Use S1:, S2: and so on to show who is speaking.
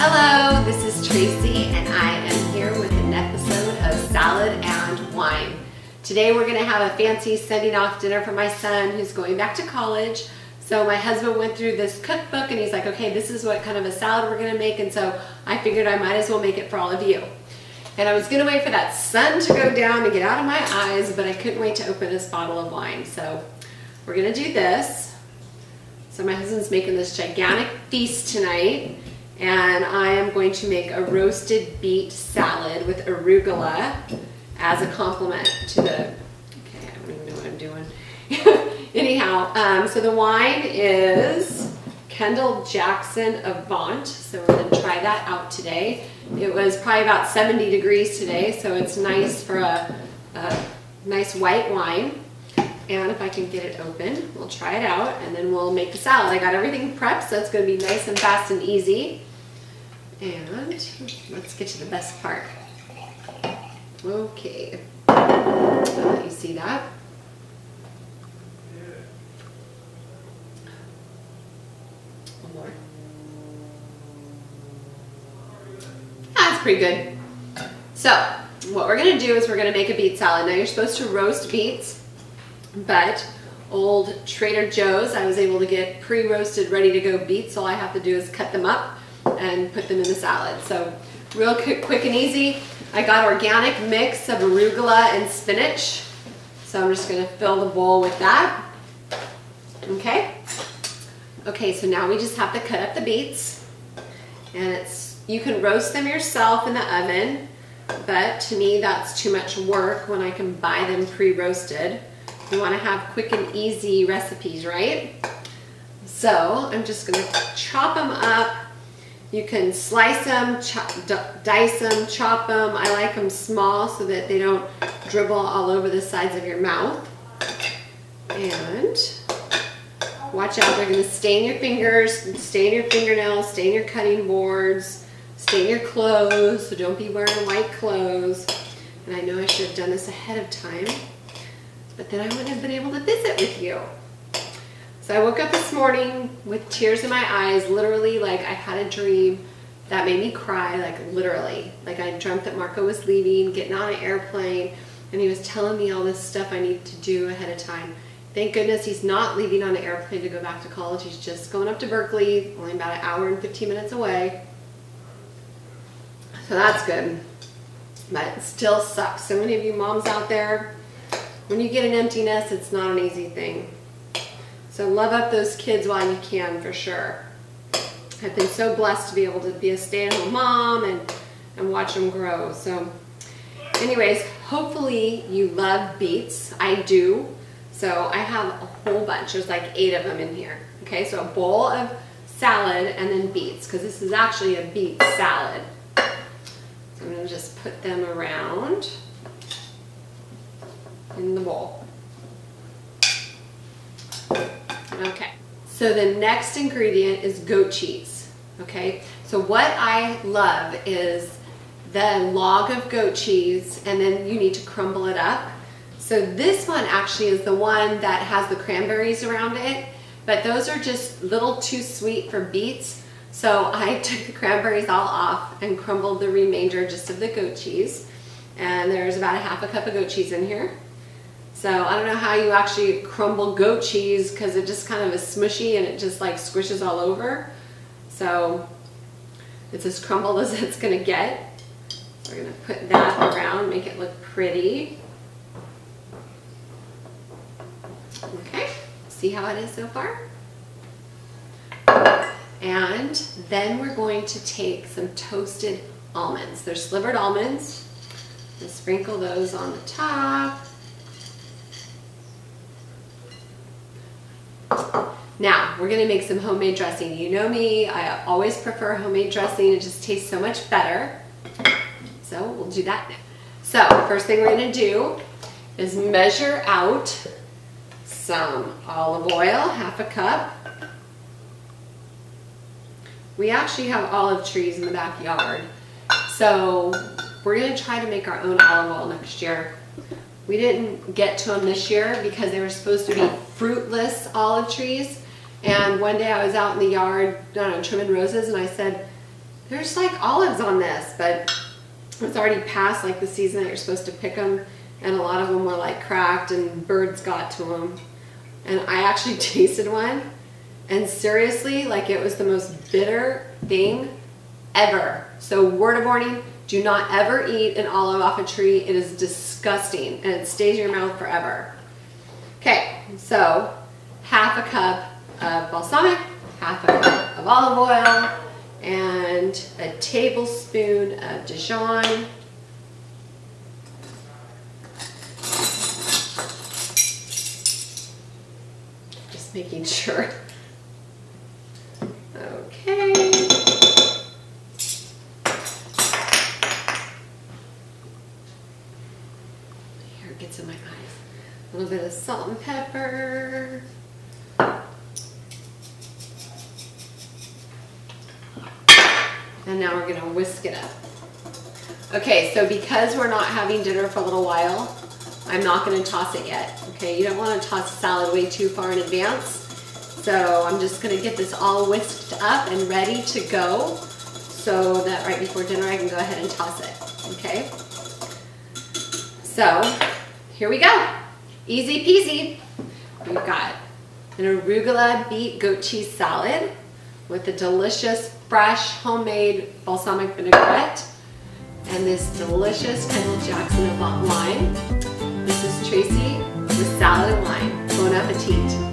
S1: Hello, this is Tracy and I am here with an episode of Salad and Wine. Today we're going to have a fancy sending off dinner for my son who's going back to college. So my husband went through this cookbook and he's like, okay, this is what kind of a salad we're going to make, and so I figured I might as well make it for all of you. And I was going to wait for that sun to go down and get out of my eyes, but I couldn't wait to open this bottle of wine. So we're going to do this. So my husband's making this gigantic feast tonight, and I am going to make a roasted beet salad with arugula as a complement to the, okay, I don't even know what I'm doing. Anyhow, so the wine is Kendal Jackson Avant, so we're going to try that out today. It was probably about 70 degrees today, so it's nice for a nice white wine. And if I can get it open, we'll try it out and then we'll make the salad. I got everything prepped, so it's going to be nice and fast and easy. And let's get to the best part. Okay, I'll let you see that. One more. That's pretty good. So what we're going to do is we're going to make a beet salad. Now you're supposed to roast beets, but old Trader Joe's, I was able to get pre-roasted, ready to go beets. All I have to do is cut them up and put them in the salad. So real quick and easy. I got organic mix of arugula and spinach. So I'm just going to fill the bowl with that. Okay. Okay, so now we just have to cut up the beets. And you can roast them yourself in the oven, but to me that's too much work when I can buy them pre-roasted. We want to have quick and easy recipes, right? So I'm just going to chop them up. You can slice them, dice them, chop them. I like them small so that they don't dribble all over the sides of your mouth. And watch out, they're going to stain your fingers, stain your fingernails, stain your cutting boards, stain your clothes, so don't be wearing white clothes. And I know I should have done this ahead of time, but then I wouldn't have been able to visit with you. So I woke up this morning with tears in my eyes, literally, like I had a dream that made me cry, like literally. Like I dreamt that Marco was leaving, getting on an airplane, and he was telling me all this stuff I need to do ahead of time. Thank goodness he's not leaving on an airplane to go back to college. He's just going up to Berkeley, only about an hour and 15 minutes away. So that's good, but it still sucks. So many of you moms out there, when you get an empty nest, it's not an easy thing. So love up those kids while you can, for sure. I've been so blessed to be able to be a stay-at-home mom and watch them grow. So anyways, hopefully you love beets. I do. So I have a whole bunch. There's like 8 of them in here. Okay, so a bowl of salad and then beets, because this is actually a beet salad. So I'm going to just put them around in the bowl. Okay, so the next ingredient is goat cheese. Okay, so what I love is the log of goat cheese, and then you need to crumble it up. So this one actually is the one that has the cranberries around it, but those are just a little too sweet for beets. So I took the cranberries all off and crumbled the remainder just of the goat cheese. And there's about a half a cup of goat cheese in here. So I don't know how you actually crumble goat cheese, because it just kind of is smushy and it just like squishes all over. So it's as crumbled as it's going to get. We're going to put that around, make it look pretty. Okay, see how it is so far? And then we're going to take some toasted almonds. They're slivered almonds. And sprinkle those on the top. Now, we're going to make some homemade dressing. You know me, I always prefer homemade dressing. It just tastes so much better. So we'll do that now. So the first thing we're going to do is measure out some olive oil, half a cup. We actually have olive trees in the backyard, so we're going to try to make our own olive oil next year. We didn't get to them this year because they were supposed to be fruitless olive trees. And one day I was out in the yard, I don't know, trimming roses, and I said, There's like olives on this, but it's already past like the season that you're supposed to pick them, and a lot of them were like cracked and birds got to them. And I actually tasted one, and seriously, like it was the most bitter thing ever. So word of warning, do not ever eat an olive off a tree. It is disgusting and it stays in your mouth forever. Okay, so half a cup of balsamic, half a cup of olive oil, and a tablespoon of Dijon. Just making sure. Okay. Here, it gets in my eyes. A little bit of salt and pepper. And now we're gonna whisk it up. Okay, so because we're not having dinner for a little while, I'm not gonna toss it yet. Okay, you don't wanna toss salad way too far in advance. So I'm just gonna get this all whisked up and ready to go so that right before dinner I can go ahead and toss it, okay? So here we go, easy peasy. We've got an arugula beet goat cheese salad with a delicious fresh homemade balsamic vinaigrette and this delicious Kendal Jackson of lime. This is Tracy with Salad and Wine. Bon appetit.